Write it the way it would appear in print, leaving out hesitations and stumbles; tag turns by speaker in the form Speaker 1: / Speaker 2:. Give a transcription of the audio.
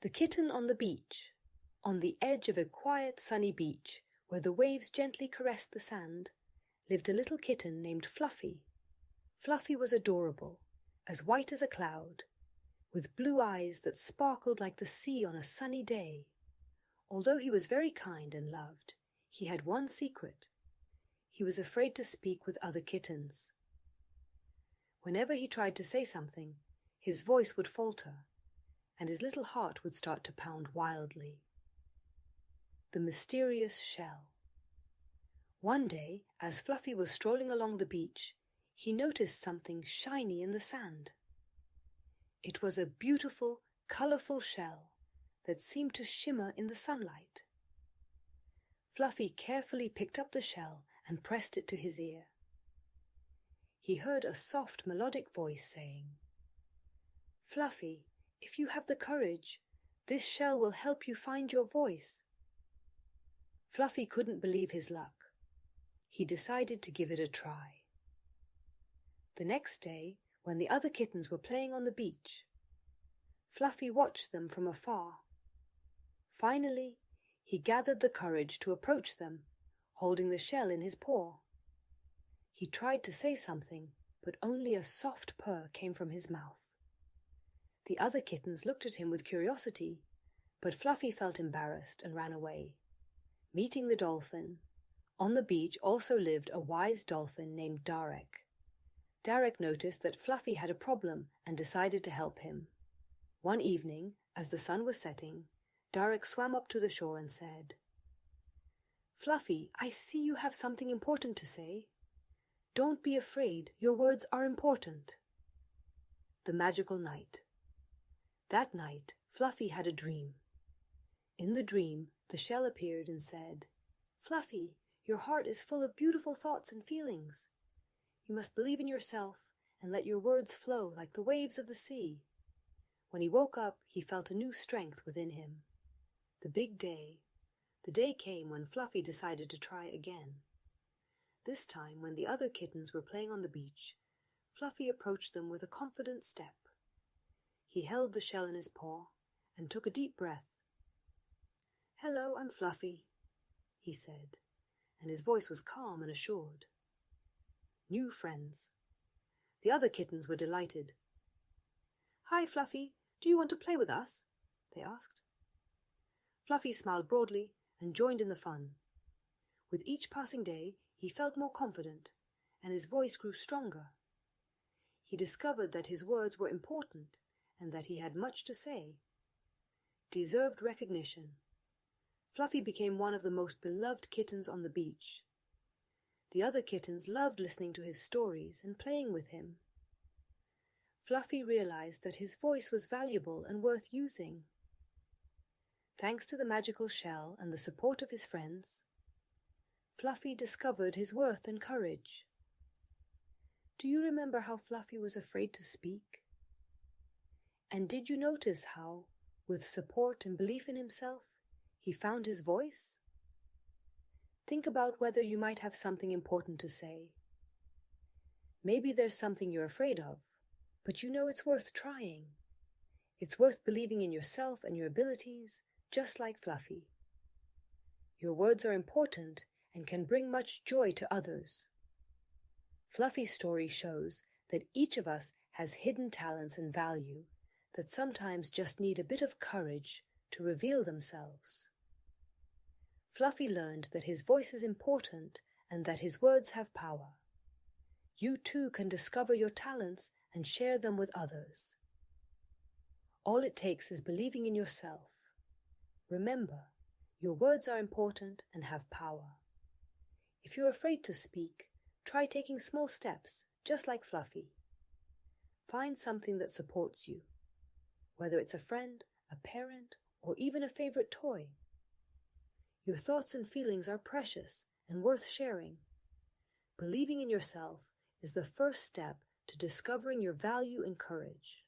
Speaker 1: The Kitten on the Beach. On the edge of a quiet, sunny beach, where the waves gently caressed the sand, lived a little kitten named Fluffy. Fluffy was adorable, as white as a cloud, with blue eyes that sparkled like the sea on a sunny day. Although he was very kind and loved, he had one secret. He was afraid to speak with other kittens. Whenever he tried to say something, his voice would falter, and his little heart would start to pound wildly. The mysterious shell. One day, as Fluffy was strolling along the beach, he noticed something shiny in the sand. It was a beautiful, colorful shell that seemed to shimmer in the sunlight. Fluffy carefully picked up the shell and pressed it to his ear. He heard a soft, melodic voice saying, "Fluffy, if you have the courage, this shell will help you find your voice." Fluffy couldn't believe his luck. He decided to give it a try. The next day, when the other kittens were playing on the beach, Fluffy watched them from afar. Finally, he gathered the courage to approach them, holding the shell in his paw. He tried to say something, but only a soft purr came from his mouth. The other kittens looked at him with curiosity, but Fluffy felt embarrassed and ran away. Meeting the dolphin, on the beach also lived a wise dolphin named Darek. Darek noticed that Fluffy had a problem and decided to help him. One evening, as the sun was setting, Darek swam up to the shore and said, "Fluffy, I see you have something important to say. Don't be afraid, your words are important." The magical night. That night, Fluffy had a dream. In the dream, the shell appeared and said, "Fluffy, your heart is full of beautiful thoughts and feelings. You must believe in yourself and let your words flow like the waves of the sea." When he woke up, he felt a new strength within him. The day came when Fluffy decided to try again. This time, when the other kittens were playing on the beach, Fluffy approached them with a confident step. He held the shell in his paw and took a deep breath. "Hello, I'm Fluffy," he said, and his voice was calm and assured. New friends. The other kittens were delighted. "Hi, Fluffy, do you want to play with us?" they asked. Fluffy smiled broadly and joined in the fun. With each passing day, he felt more confident, and his voice grew stronger. He discovered that his words were important and that he had much to say. Deserved recognition. Fluffy became one of the most beloved kittens on the beach. The other kittens loved listening to his stories and playing with him. Fluffy realized that his voice was valuable and worth using. Thanks to the magical shell and the support of his friends, Fluffy discovered his worth and courage. Do you remember how Fluffy was afraid to speak? And did you notice how, with support and belief in himself, he found his voice? Think about whether you might have something important to say. Maybe there's something you're afraid of, but you know it's worth trying. It's worth believing in yourself and your abilities, just like Fluffy. Your words are important and can bring much joy to others. Fluffy's story shows that each of us has hidden talents and value that sometimes just need a bit of courage to reveal themselves. Fluffy learned that his voice is important and that his words have power. You too can discover your talents and share them with others. All it takes is believing in yourself. Remember, your words are important and have power. If you're afraid to speak, try taking small steps, just like Fluffy. Find something that supports you, whether it's a friend, a parent, or even a favorite toy. Your thoughts and feelings are precious and worth sharing. Believing in yourself is the first step to discovering your value and courage.